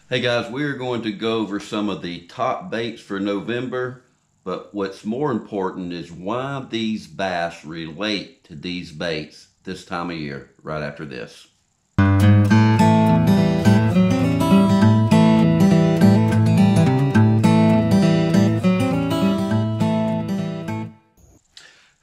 Hey guys, we are going to go over some of the top baits for November, but what's more important is why these bass relate to these baits this time of year, right after this.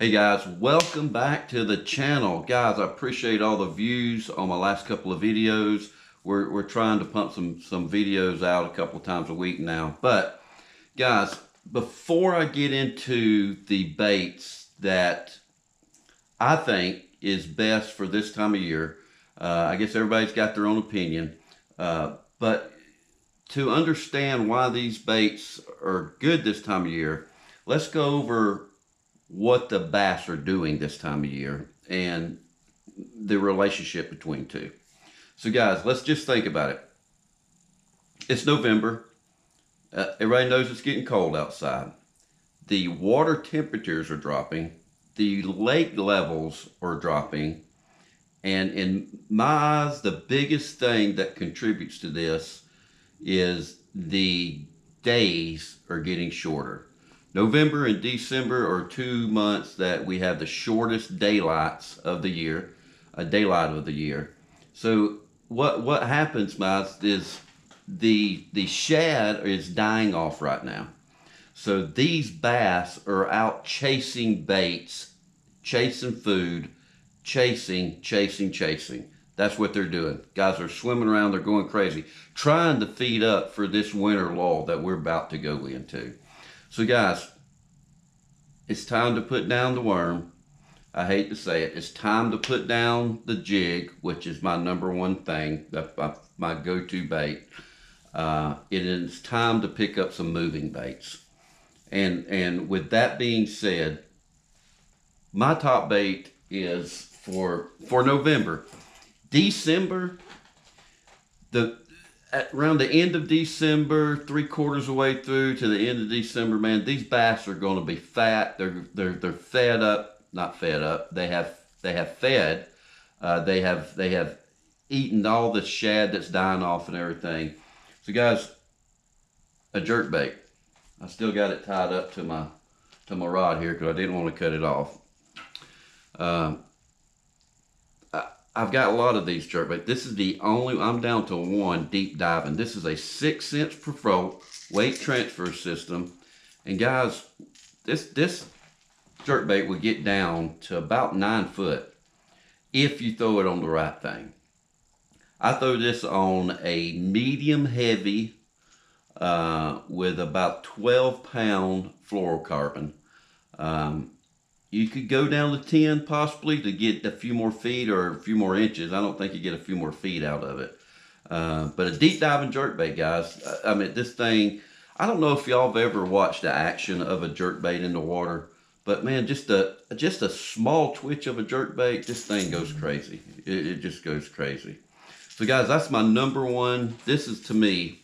Hey guys, welcome back to the channel. Guys, I appreciate all the views on my last couple of videos. We're trying to pump some videos out a couple of times a week now. But guys, before I get into the baits that I think is best for this time of year, I guess everybody's got their own opinion. But to understand why these baits are good this time of year, let's go over what the bass are doing this time of year and the relationship between two. So guys, let's just think about it. It's November. Everybody knows it's getting cold outside. The water temperatures are dropping. The lake levels are dropping. And in my eyes, the biggest thing that contributes to this is the days are getting shorter. November and December are 2 months that we have the shortest daylight of the year. So what happens, guys, is the shad is dying off right now. So these bass are out chasing baits, chasing food, chasing. That's what they're doing. Guys are swimming around, they're going crazy, trying to feed up for this winter lull that we're about to go into. So guys, it's time to put down the worm. I hate to say it. It's time to put down the jig, which is my number one thing, my go-to bait. It is time to pick up some moving baits. And with that being said, my top bait is for November. December, around the end of December, 3/4 of the way through to the end of December, man, these bass are going to be fat. They're fed up, not fed up. They have fed. They have eaten all the shad that's dying off and everything. So guys, a jerk bait. I still got it tied up to my rod here because I didn't want to cut it off. I've got a lot of these jerkbait. This is the only, I'm down to one deep diving. This is a 6 cents per float weight transfer system. And guys, this jerkbait will get down to about 9 foot if you throw it on the right thing. I throw this on a medium heavy with about 12-pound fluorocarbon. You could go down to 10 possibly to get a few more feet or a few more inches. I don't think you get a few more feet out of it. But a deep diving jerkbait, guys. I mean, this thing, I don't know if y'all have ever watched the action of a jerkbait in the water, but man, just a small twitch of a jerkbait, this thing goes crazy. It just goes crazy. So guys, that's my number one. This is, to me,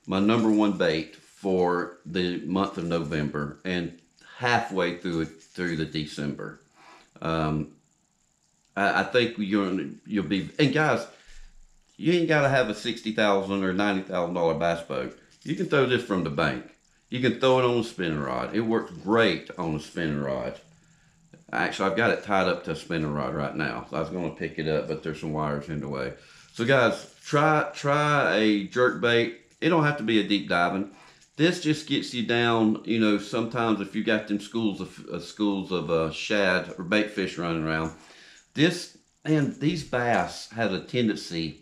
my number one bait for the month of November and halfway through the December. I think you'll be, and guys, you ain't got to have a $60,000 or $90,000 bass boat. You can throw this from the bank. You can throw it on a spinning rod. It works great on a spinning rod. Actually, I've got it tied up to a spinning rod right now. So I was going to pick it up, but there's some wires in the way. So guys, try a jerk bait. It don't have to be a deep diving. This just gets you down, you know, sometimes if you got them schools of shad or bait fish running around. These bass have a tendency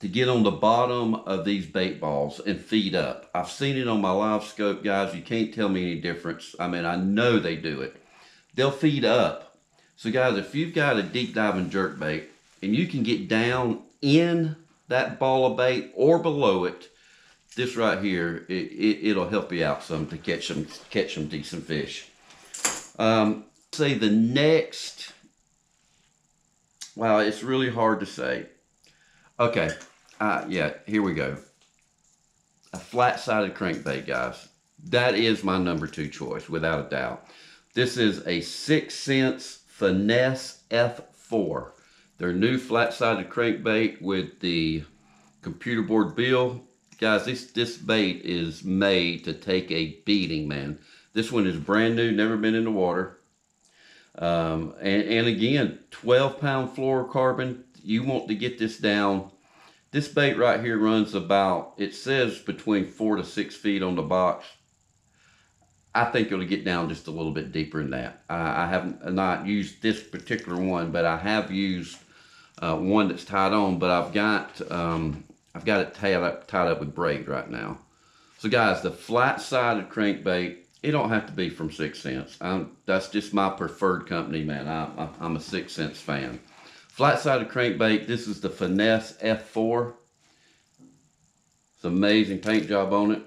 to get on the bottom of these bait balls and feed up. I've seen it on my live scope, guys. You can't tell me any difference. I mean, I know they do it. They'll feed up. So guys, if you've got a deep diving jerk bait and you can get down in that ball of bait or below it, this right here, it'll help you out some to catch some decent fish. Say the next, wow, it's really hard to say. Okay, yeah, here we go. A flat-sided crankbait, guys. That is my number 2 choice, without a doubt. This is a 6 cents Finesse F4. Their new flat-sided crankbait with the computer board bill. Guys, this bait is made to take a beating, man. This one is brand new, never been in the water. And again, 12-pound fluorocarbon. You want to get this down. This bait right here runs about, it says between 4 to 6 feet on the box. I think it'll get down just a little bit deeper than that. I have not used this particular one, but I have used one that's tied on. But I've got it tied up with braid right now. So guys, the flat-sided crankbait, it don't have to be from 6 Sense. That's just my preferred company, man. I'm a 6 Sense fan. Flat-sided crankbait, this is the Finesse F4. It's an amazing paint job on it.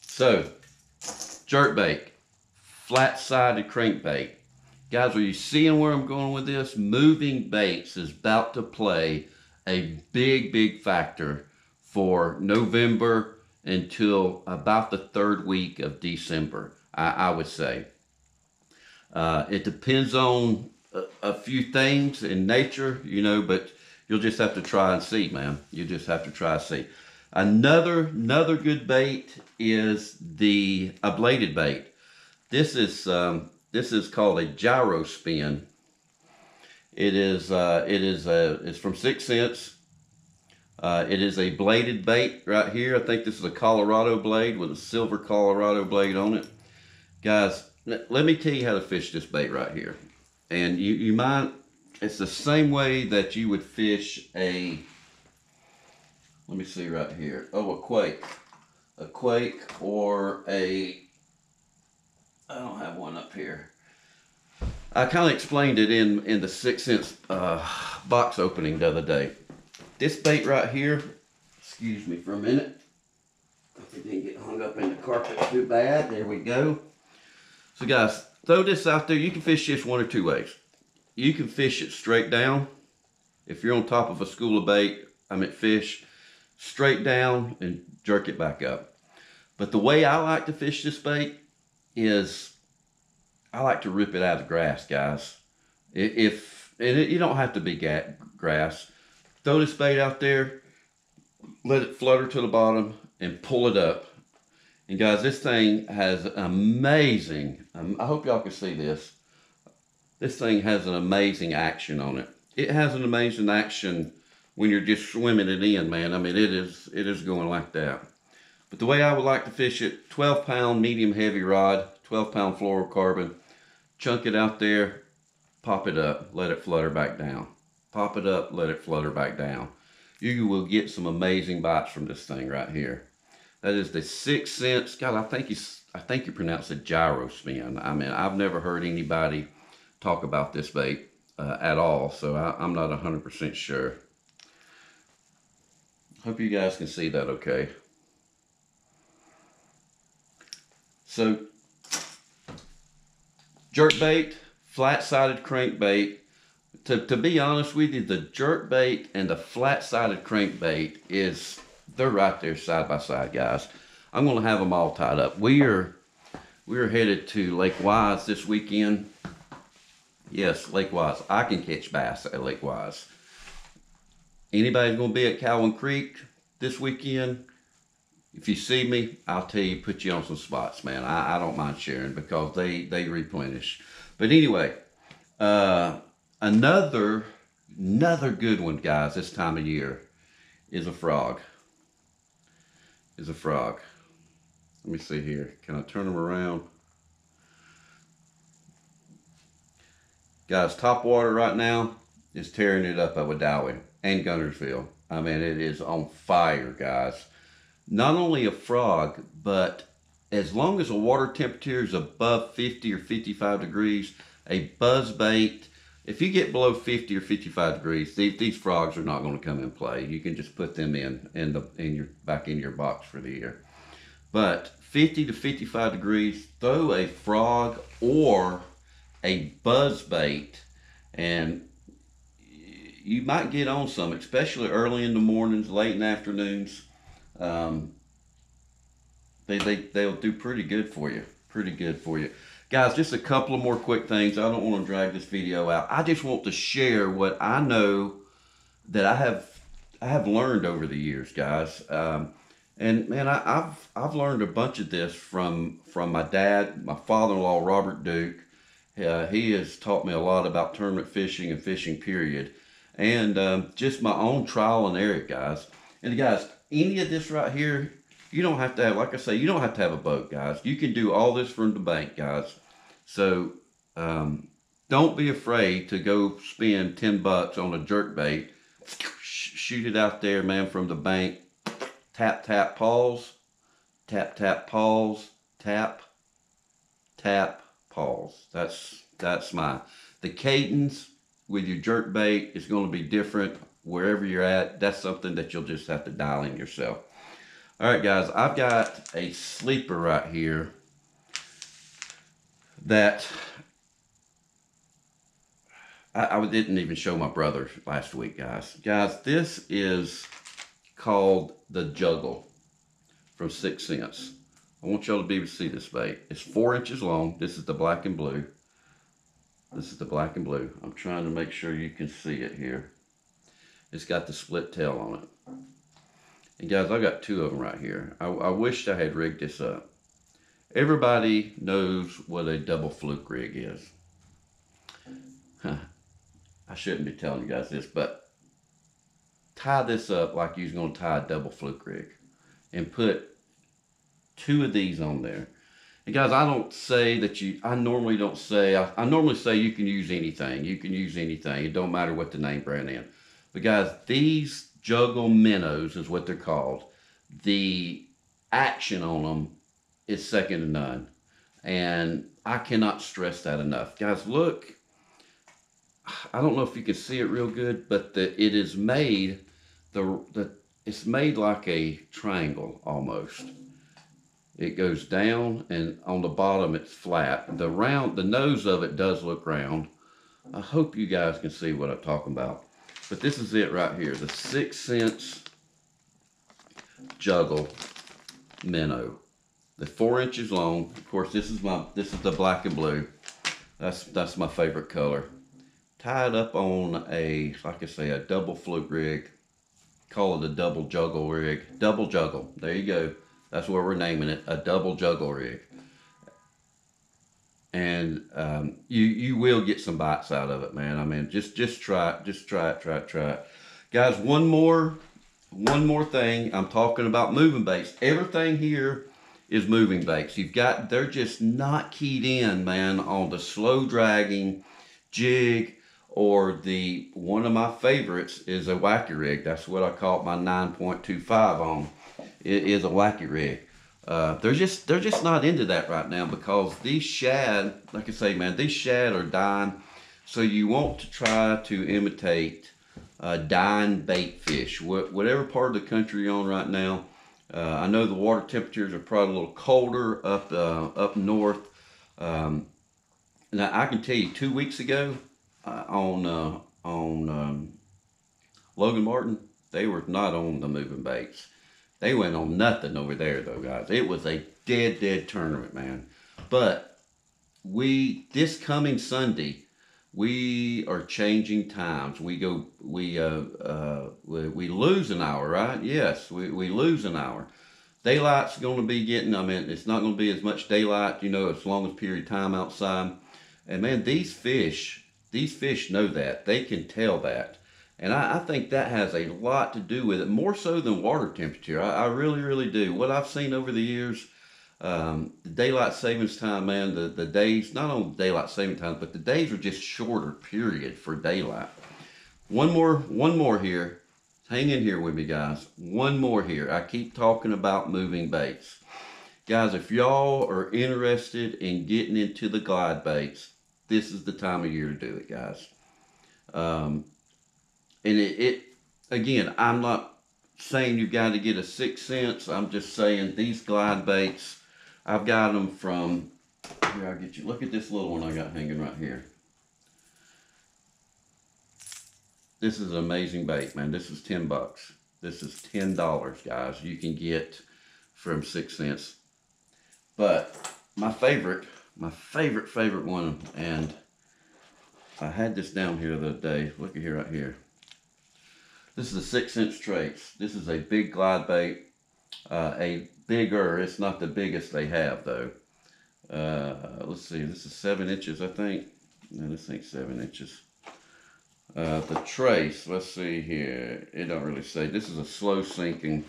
So, jerkbait, flat-sided crankbait. Guys, are you seeing where I'm going with this? Moving baits is about to play a big factor for November until about the 3rd week of December, I would say. It depends on a few things in nature, you know, but you'll just have to try and see, man. You just have to try and see. Another good bait is a bladed bait. This is called a gyro spin. It's from 6 Sense. It is a bladed bait right here. I think this is a Colorado blade with a silver Colorado blade on it. Guys, let me tell you how to fish this bait right here. And you might, it's the same way that you would fish a, let me see right here. Oh, a quake. A quake or I don't have one up here. I kind of explained it in the 6 Sense box opening the other day. This bait right here, excuse me for a minute. Hope it didn't get hung up in the carpet too bad. There we go. So guys, throw this out there. You can fish this one or two ways. You can fish it straight down. If you're on top of a school of bait, fish straight down and jerk it back up. But the way I like to fish this bait is I like to rip it out of the grass, guys. You don't have to be grass. Throw this bait out there, let it flutter to the bottom, and pull it up. And guys, this thing has amazing, I hope y'all can see this. This thing has an amazing action on it. It has an amazing action when you're just swimming it in, man. It is going like that. But the way I would like to fish it, 12-pound medium heavy rod, 12-pound fluorocarbon, chunk it out there, pop it up, let it flutter back down. Pop it up, let it flutter back down. You will get some amazing bites from this thing right here. That is the 6 Sense. God, I think you pronounce it gyro spin. I've never heard anybody talk about this bait at all, so I'm not 100% sure. Hope you guys can see that okay. So, jerkbait, flat-sided crankbait. To be honest with you, the jerkbait and the flat-sided crankbait they're right there side by side, guys. I'm going to have them all tied up. We are headed to Lake Wise this weekend. Yes, Lake Wise. I can catch bass at Lake Wise. Anybody's going to be at Cowan Creek this weekend, if you see me, I'll tell you, put you on some spots, man. I don't mind sharing because they replenish. But anyway, another good one, guys, this time of year is a frog. Let me see here. Can I turn them around? Guys, Topwater right now is tearing it up at Wedowee and Guntersville. It is on fire, guys. Not only a frog, but as long as the water temperature is above 50 or 55 degrees, a buzz bait, if you get below 50 or 55 degrees, these frogs are not going to come in play. You can just put them back in your box for the year. But 50 to 55 degrees, throw a frog or a buzz bait, and you might get on some, especially early in the mornings, late in the afternoons. They'll do pretty good for you. Guys, just a couple of more quick things. I don't want to drag this video out. I just want to share what I know that I have learned over the years, guys. And man, I've learned a bunch of this from my dad, my father-in-law, Robert Duke. He has taught me a lot about tournament fishing and fishing period, and just my own trial and error, guys. And guys, any of this right here, you don't have to have, like I say, you don't have to have a boat, guys. You can do all this from the bank, guys. So don't be afraid to go spend $10 on a jerk bait. Shoot it out there, man, from the bank. Tap, tap, pause. Tap, tap, pause. Tap, tap, pause. That's my. The cadence with your jerk bait is going to be different wherever you're at. That's something that you'll just have to dial in yourself. All right, guys, I've got a sleeper right here that I didn't even show my brother last week, guys. Guys, this is called the Juggle from 6th Sense. I want y'all to be able to see this bait. It's 4 inches long. This is the black and blue. This is the black and blue. I'm trying to make sure you can see it here. It's got the split tail on it. And guys, I got 2 of them right here. I wished I had rigged this up. Everybody knows what a double fluke rig is. I shouldn't be telling you guys this, but tie this up like you're going to tie a double fluke rig and put 2 of these on there. And guys, I don't say that I normally don't say, I normally say you can use anything. You can use anything. It don't matter what the name brand is. But guys, these Juggle minnows is what they're called. The action on them is second to none. And I cannot stress that enough. Guys, look. I don't know if you can see it real good, but it is made, it's made like a triangle almost. It goes down, and on the bottom it's flat. The nose of it does look round. I hope you guys can see what I'm talking about. But this is it right here, the 6th Sense Juggle minnow. The 4 inches long. Of course, this is the black and blue. That's my favorite color. Tied up on a, like I say, a double fluke rig. Call it a double juggle rig. Double juggle. There you go. That's what we're naming it, a double juggle rig. And you will get some bites out of it, man. I mean, just try it. Just try it. Guys, one more thing. I'm talking about moving baits. Everything here is moving baits. They're just not keyed in, man, on the slow dragging jig, or one of my favorites is a wacky rig. That's what I call my 9.25 on. It is a wacky rig. They're just not into that right now, because these shad, like I say, man, these shad are dying. So you want to try to imitate dying bait fish, whatever part of the country you're on right now. I know the water temperatures are probably a little colder up north. Now I can tell you, 2 weeks ago on Logan Martin, they were not on the moving baits. They went on nothing over there, though, guys. It was a dead tournament, man. But this coming Sunday, we are changing times. We lose an hour, right? Yes, we lose an hour. Daylight's going to be getting, I mean, it's not going to be as much daylight, as long as period of time outside. And man, these fish know that. They can tell that. And I think that has a lot to do with it, more so than water temperature. I really, really do. What I've seen over the years, the daylight savings time, man, the days, not only daylight saving time, but the days are just shorter, period, for daylight. One more here. Hang in here with me, guys. One more here. I keep talking about moving baits. Guys, if y'all are interested in getting into the glide baits, this is the time of year to do it, guys. And again, I'm not saying you've got to get a 6th Sense. I'm just saying these glide baits, I've got them from, here, I'll get you. Look at this little one I got hanging right here. This is an amazing bait, man. This is $10. This is $10, guys. You can get from 6th Sense. But my favorite one, and I had this down here the other day. Look at here, right here. This is a 6-inch trace. This is a big glide bait. A bigger, it's not the biggest they have though. Let's see, this is 7 inches, I think. No, this ain't 7 inches. The trace, let's see here. It don't really say. This is a slow sinking,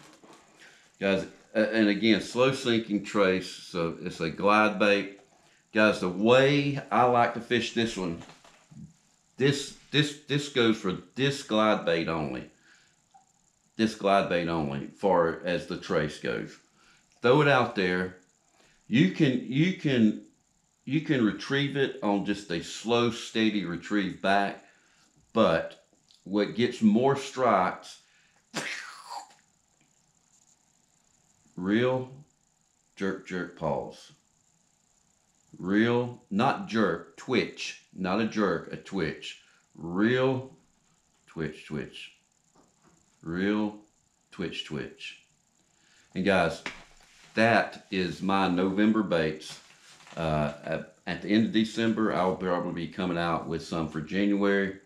guys. And again, slow sinking trace. So it's a glide bait, guys. The way I like to fish this one, this goes for this glide bait only. This glide bait only, far as the trace goes. Throw it out there. You can retrieve it on just a slow, steady retrieve back. But what gets more strikes, reel, jerk, jerk, pause. Reel, not jerk, twitch. Not a jerk, a twitch. Reel, twitch, twitch. Reel, twitch, twitch. And guys, that is my November baits. At the end of December, I'll probably be coming out with some for January.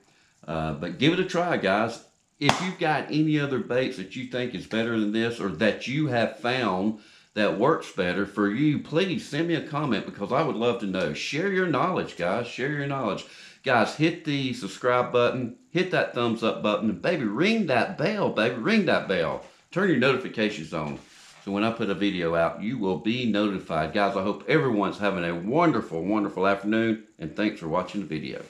But give it a try, guys. If you've got any other baits that you think is better than this, or that you have found that works better for you, please send me a comment, because I would love to know. Share your knowledge, guys. Share your knowledge. Guys, hit the subscribe button, hit that thumbs up button, and baby, ring that bell, baby, ring that bell. Turn your notifications on, so when I put a video out, you will be notified. Guys, I hope everyone's having a wonderful, wonderful afternoon, and thanks for watching the video.